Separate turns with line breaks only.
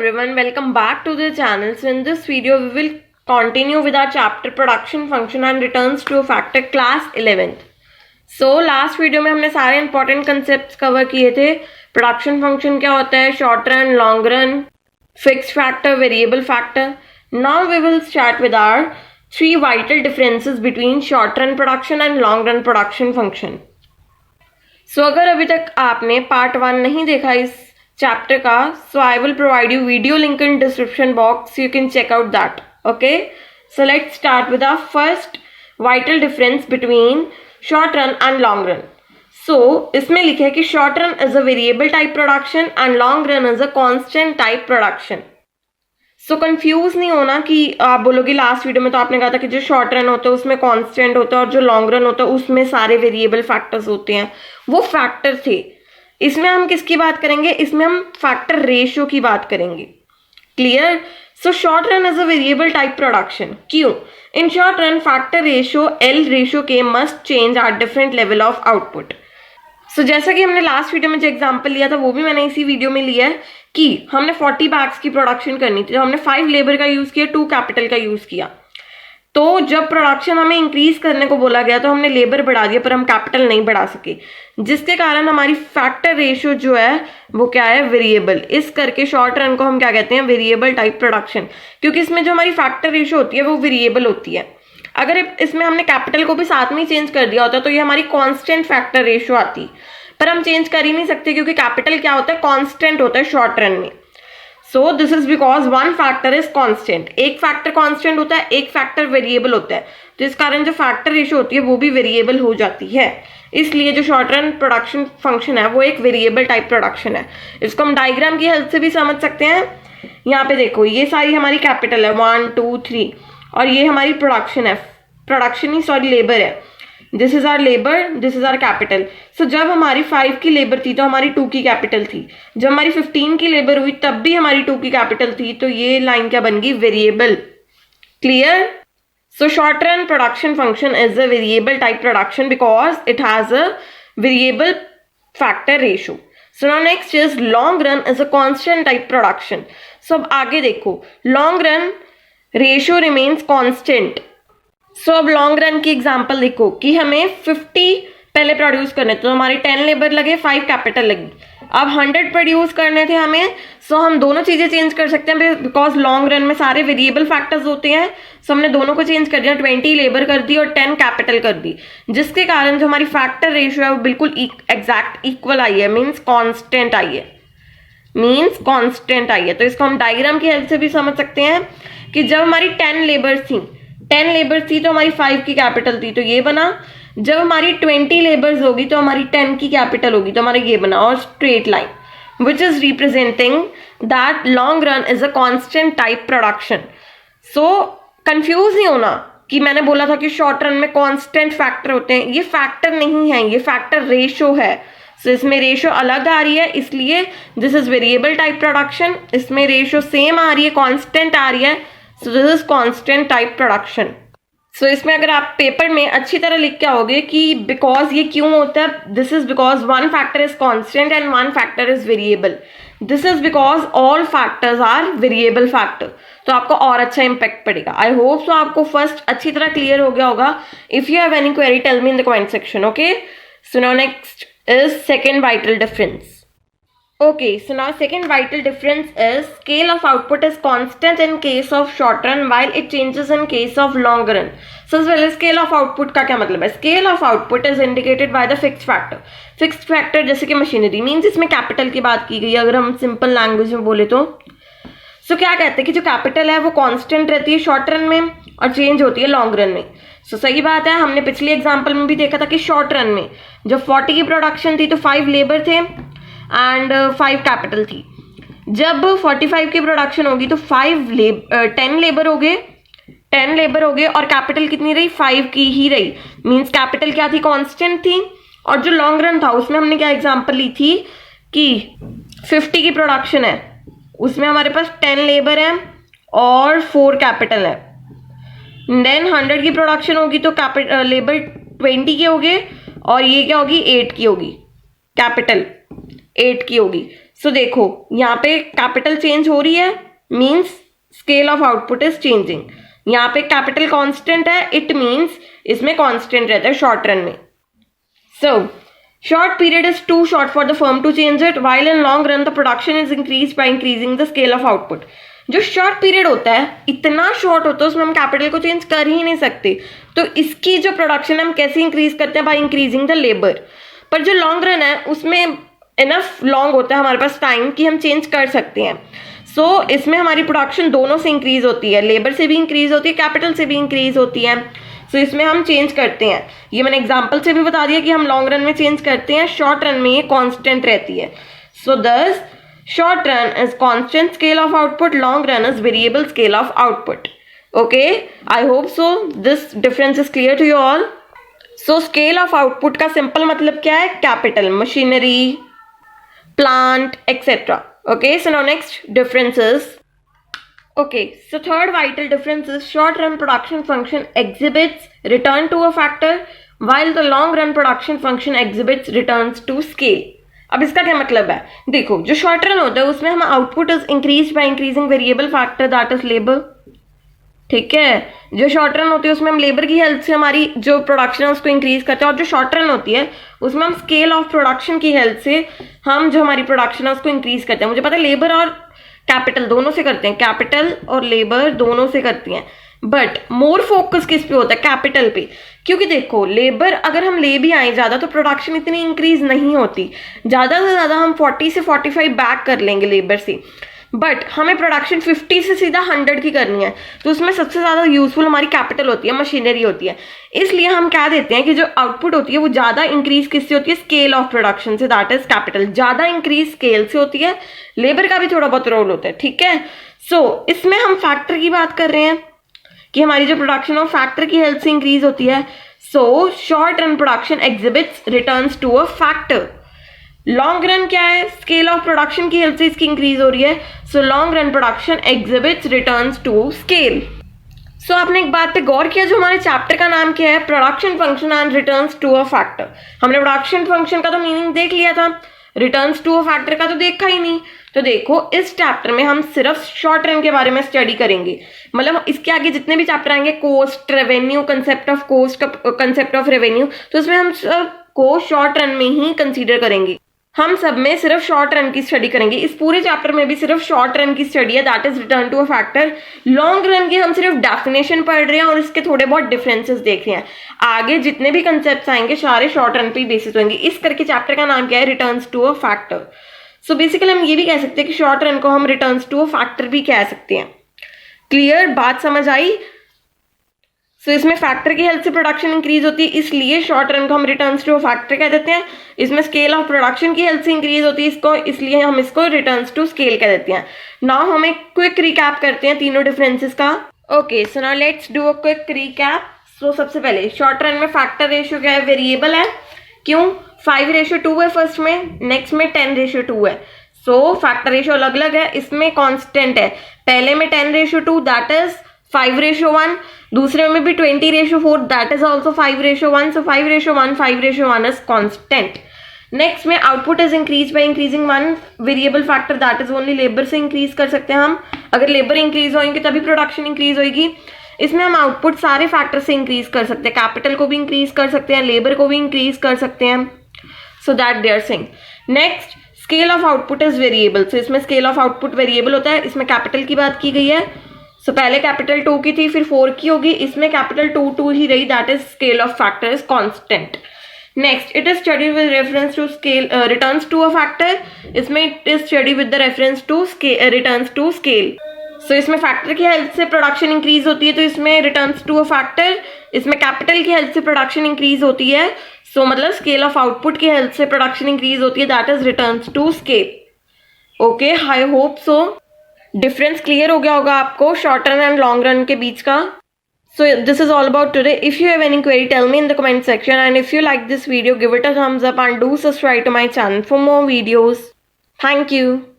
everyone, welcome back to the channel. So in this video we will continue with our chapter production function and returns to a factor class 11th. So last video में हमने सारे important concepts cover किए थे. Production function क्या होता है, short run, long run, fixed factor, variable factor. Now we will start with our three vital differences between short run production and long run production function. So अगर अभी तक आपने part 1 नहीं देखा इस चैप्टर का, so I will provide you video link in description box, you can check out that. Okay, so let's start with our first vital difference between short run and long run. So इसमें लिखे है कि short run is a variable type production and long run is a constant type production. So confuse नहीं होना कि आप बोलोगे last video में तो आपने कहा था कि जो शॉर्ट रन होता है उसमें कांस्टेंट होता है और जो लॉन्ग रन होता है उसमें सारे वेरिएबल फैक्टर्स होते हैं. वो फैक्टर थे. इसमें हम किसकी बात करेंगे, इसमें हम फैक्टर रेशियो की बात करेंगे. Clear? So short run is a variable type production. क्यों? In short run factor ratio L ratio K must change at different level of output. So जैसा कि हमने लास्ट वीडियो में जो एग्जांपल लिया था वो भी मैंने इसी वीडियो में लिया है कि हमने 40 बैग्स की प्रोडक्शन करनी थी, तो हमने 5 लेबर का यूज किया, 2 कैपिटल का यूज किया. तो जब प्रोडक्शन हमें इंक्रीज करने को बोला गया तो हमने लेबर बढ़ा दिया पर हम कैपिटल नहीं बढ़ा सके, जिसके कारण हमारी फैक्टर रेशियो जो है वो क्या है, वेरिएबल. इस करके शॉर्ट रन को हम क्या कहते हैं, वेरिएबल टाइप प्रोडक्शन, क्योंकि इसमें जो हमारी फैक्टर रेशियो होती है वो वेरिएबल होती है. अगर इसमें हमने कैपिटल को भी साथ में ही चेंज कर दिया होता तो ये हमारी कांस्टेंट फैक्टर रेशियो आती, पर हम चेंज कर ही नहीं सकते क्योंकि कैपिटल क्या होता है, कांस्टेंट होता है शॉर्ट रन में. सो this is because one factor is constant. एक फैक्टर कांस्टेंट होता है, एक फैक्टर वेरिएबल होता है, तो इस कारण जो फैक्टर रेशियो होती है वो भी वेरिएबल हो जाती है. इसलिए जो शॉर्ट रन प्रोडक्शन फंक्शन है वो एक वेरिएबल टाइप प्रोडक्शन है. इसको हम डायग्राम की हेल्प से भी समझ सकते हैं. यहाँ पे देखो, ये सारी हमारी कैपिटल है 1 2 3 और ये हमारी प्रोडक्शन है, प्रोडक्शन ही सॉरी लेबर है. This is our labour, this is our capital. So जब हमारी 5 की लेबर थी तो हमारी 2 की कैपिटल थी. जब हमारी 15 की लेबर हुई तब भी हमारी 2 की कैपिटल थी. तो ये लाइन क्या बन गई, variable. Clear? So short run production function is a variable type production because it has a variable factor ratio. So now next is long run is a constant type production. So अब आगे देखो, long run ratio remains constant. So अब long run की example देखो कि हमें 50 पहले produce करने थे तो हमारी 10 लेबर लगे, 5 कैपिटल लगी. अब 100 प्रोड्यूस करने थे हमें, सो हम दोनों चीजें चेंज कर सकते हैं बिकॉज लॉन्ग रन में सारे वेरिएबल फैक्टर्स होते हैं. सो हमने दोनों को चेंज कर दिया, 20 लेबर कर दी और 10 कैपिटल कर दी, जिसके कारण जो हमारी फैक्टर रेशियो है वो बिल्कुल एग्जैक्ट इक्वल आई है, मीन्स कॉन्स्टेंट आई है, मीन्स कॉन्स्टेंट आई है. तो इसको हम डायग्राम की हेल्प से भी समझ सकते हैं कि जब हमारी 10 लेबर्स थी तो हमारी 5 की कैपिटल थी, तो ये बना. जब हमारी 20 लेबर्स होगी तो हमारी 10 की कैपिटल होगी, तो हमारा ये बना. और straight line which is representing that long run is a constant type production. So confuse नहीं होना कि मैंने बोला था कि शॉर्ट रन में कांस्टेंट फैक्टर होते हैं, ये फैक्टर नहीं है, ये फैक्टर रेशियो है. सो इसमें रेशियो अलग आ रही है, इसलिए this is variable type production. इसमें रेशियो सेम आ रही है, कांस्टेंट आ रही है, so this is constant type production. So इसमें अगर आप पेपर में अच्छी तरह लिख के आओगे कि बिकॉज ये क्यों होता है, this is because one factor is constant and one factor is variable. This is because all factors are variable factor. तो आपको और अच्छा इंपैक्ट पड़ेगा. आई होप सो आपको फर्स्ट अच्छी तरह क्लियर हो गया होगा. If you have any query tell me in the comment section. Okay, so now next is second vital difference. Okay, so now second vital difference is scale of output is constant in case of short run while it changes in case of long run. So as well as scale of output का क्या मतलब है, scale of output is indicated by the fixed factor. Fixed factor जैसे कि machinery means इसमें capital की बात की गई है. अगर हम सिंपल लैंग्वेज में बोले तो क्या कहते हैं कि जो कैपिटल है वो कांस्टेंट रहती है शॉर्ट रन में और चेंज होती है लॉन्ग रन में. सही बात है. हमने पिछली एग्जांपल में भी देखा था कि शॉर्ट रन में जब 40 की प्रोडक्शन थी तो 5 लेबर थे एंड 5 कैपिटल थी. जब 45 की प्रोडक्शन होगी तो 10 लेबर हो गए और कैपिटल कितनी रही, 5 की ही रही. मींस कैपिटल क्या थी, कांस्टेंट थी. और जो लॉन्ग रन था उसमें हमने क्या एग्जांपल ली थी कि 50 की प्रोडक्शन है, उसमें हमारे पास 10 लेबर है और 4 कैपिटल है. देन 100 की प्रोडक्शन होगी तो लेबर 20 के होंगे और ये क्या होगी, 8 की होगी कैपिटल. 8 की होगी। सो देखो यहाँ पे कैपिटल चेंज हो रही है, means scale of output is changing. यहाँ पे कैपिटल कांस्टेंट है, इट मीन्स इसमें कांस्टेंट रहता है शॉर्ट रन में। सो short period is too short for the firm to change it, while in long run the production is increased by increasing the scale of output. जो short period होता है इतना short होता है उसमें हम कैपिटल को चेंज कर ही नहीं सकते, तो इसकी जो प्रोडक्शन हम कैसे इंक्रीज करते हैं, बाय इंक्रीजिंग द लेबर। पर जो लॉन्ग रन है उसमें इनफ लॉन्ग होता है हमारे पास टाइम कि हम चेंज कर सकते हैं। सो इसमें हमारी प्रोडक्शन दोनों से इंक्रीज होती है, लेबर से भी इंक्रीज होती है, कैपिटल से भी इंक्रीज होती है। सो इसमें हम चेंज करते हैं, ये मैंने एग्जांपल से भी बता दिया कि हम लॉन्ग रन में चेंज करते हैं, शॉर्ट रन में ये कांस्टेंट रहती है। So this short run is constant scale of output, long run is variable scale of output. Okay, I hope so this difference is clear to you all. So scale of output का simple मतलब क्या है, capital, machinery, plant etcetera. Okay, so now next differences. Okay, so third vital difference is short run production function exhibits return to a factor while the long run production function exhibits returns to scale. अब इसका क्या मतलब है, देखो जो short run होता है उसमें हम output is increase by increasing variable factor that is labour. ठीक है, जो शॉर्ट रन होती है उसमें हम लेबर की हेल्प से हमारी जो प्रोडक्शन है उसको इंक्रीज करते हैं, और जो शॉर्ट रन होती है उसमें हम स्केल ऑफ प्रोडक्शन की हेल्प से हम जो हमारी प्रोडक्शन है उसको इंक्रीज करते हैं। मुझे पता है लेबर और कैपिटल दोनों से करते हैं, कैपिटल और लेबर दोनों से करती हैं, बट मोर फोकस किस पे होता है, कैपिटल पे। क्योंकि देखो लेबर अगर हम ले भी आए ज्यादा तो प्रोडक्शन इतनी इंक्रीज नहीं होती, ज्यादा से ज्यादा हम 40 से 45 बैक कर लेंगे लेबर से, बट हमें प्रोडक्शन 50 से सीधा 100 की करनी है, तो उसमें सबसे ज्यादा यूजफुल हमारी कैपिटल होती है, मशीनरी होती है। इसलिए हम क्या देते हैं कि जो आउटपुट होती है वो ज्यादा इंक्रीज किससे होती है, स्केल ऑफ प्रोडक्शन से, दैट इज कैपिटल। ज्यादा इंक्रीज स्केल से होती है, लेबर का भी थोड़ा बहुत रोल होता है। ठीक है, सो इसमें हम फैक्टर की बात कर रहे हैं कि हमारी जो प्रोडक्शन है फैक्टर की हेल्प से इंक्रीज होती है। So short run production exhibits returns to a factor. Long run क्या है, स्केल ऑफ प्रोडक्शन की हेल्प से इसकी इंक्रीज हो रही है। So long run production exhibits returns to scale. So आपने एक बात पे गौर किया, जो हमारे चैप्टर का नाम क्या है, production function and returns to a factor. हमने प्रोडक्शन फंक्शन का तो मीनिंग देख लिया था, रिटर्न्स टू अ फैक्टर का तो देखा ही नहीं। तो देखो इस चैप्टर में हम सिर्फ शॉर्ट रन के बारे में स्टडी करेंगे, मतलब इसके आगे जितने भी चैप्टर आएंगे, cost, revenue, concept of cost, concept of revenue, तो इसमें हम सब को शॉर्ट रन में ही कंसीडर करेंगे। हम सब में सिर्फ शॉर्ट रन की स्टडी करेंगे, इस पूरे चैप्टर में भी सिर्फ शॉर्ट रन की स्टडी है, that is return to a factor. Long run की हम सिर्फ डेफिनेशन पढ़ रहे हैं और इसके थोड़े बहुत डिफरेंसेस देख रहे हैं। आगे जितने भी कंसेप्ट्स आएंगे सारे शॉर्ट रन पे बेसिस होंगे। इस करके चैप्टर का नाम क्या है, returns to a factor. So basically हम ये भी कह सकते हैं कि शॉर्ट रन को हम रिटर्न्स टू अ फैक्टर भी कह सकते हैं। क्लियर, बात समझ आई। सो इसमें फैक्टर की हेल्प से प्रोडक्शन इंक्रीज होती है, इसलिए शॉर्ट रन को हम रिटर्न्स टू फैक्टर कह देते हैं। इसमें स्केल ऑफ प्रोडक्शन की हेल्प से इंक्रीज होती है इसको, इसलिए हम इसको रिटर्न्स टू स्केल कह देते हैं। नाउ हम एक क्विक रिकैप करते हैं तीनों डिफरेंसेस का। Okay, so now let's do a quick recap. So सबसे पहले शॉर्ट रन में फैक्टर रेशियो क्या है, वेरिएबल है। क्यों, 5:2 है फर्स्ट में, नेक्स्ट में 10:2 है। सो फैक्टर रेशियो अलग अलग है, इसमें कांस्टेंट है। पहले में 10:2 दैट इज 5:1, दूसरे में भी 20:4 that is also 5:1। So 5:1, 5:1 is constant. Next में output is increase by increasing one variable factor, that is only labour से इंक्रीज कर सकते हैं हम। अगर लेबर इंक्रीज होंगे तभी प्रोडक्शन इंक्रीज होगी। इसमें हम आउटपुट सारे फैक्टर से इंक्रीज कर सकते हैं, कैपिटल को भी इंक्रीज कर सकते हैं, लेबर को भी इंक्रीज कर सकते हैं। So that they are saying. Next, scale of output is variable. So इसमें स्केल ऑफ आउटपुट वेरिएबल होता है, इसमें कैपिटल की बात की गई है। सो पहले कैपिटल 2 की थी, फिर 4 की होगी, इसमें कैपिटल 2 ही रही, that is scale of factor is constant. Next, it is study with reference to scale returns to a factor, इसमें it is study with the reference to returns to scale. So इसमें factor की help से production increase होती है, तो इसमें returns to a factor. इसमें capital की हेल्प से प्रोडक्शन इंक्रीज होती है, सो मतलब स्केल ऑफ आउटपुट की हेल्प से प्रोडक्शन इंक्रीज होती है, that is returns to scale. Okay, I hope so difference clear हो गया होगा आपको short run and long run के बीच का। So this is all about today. If you have any query, tell me in the comment section, and if you like this video, give it a thumbs up and do subscribe to my channel for more videos. Thank you.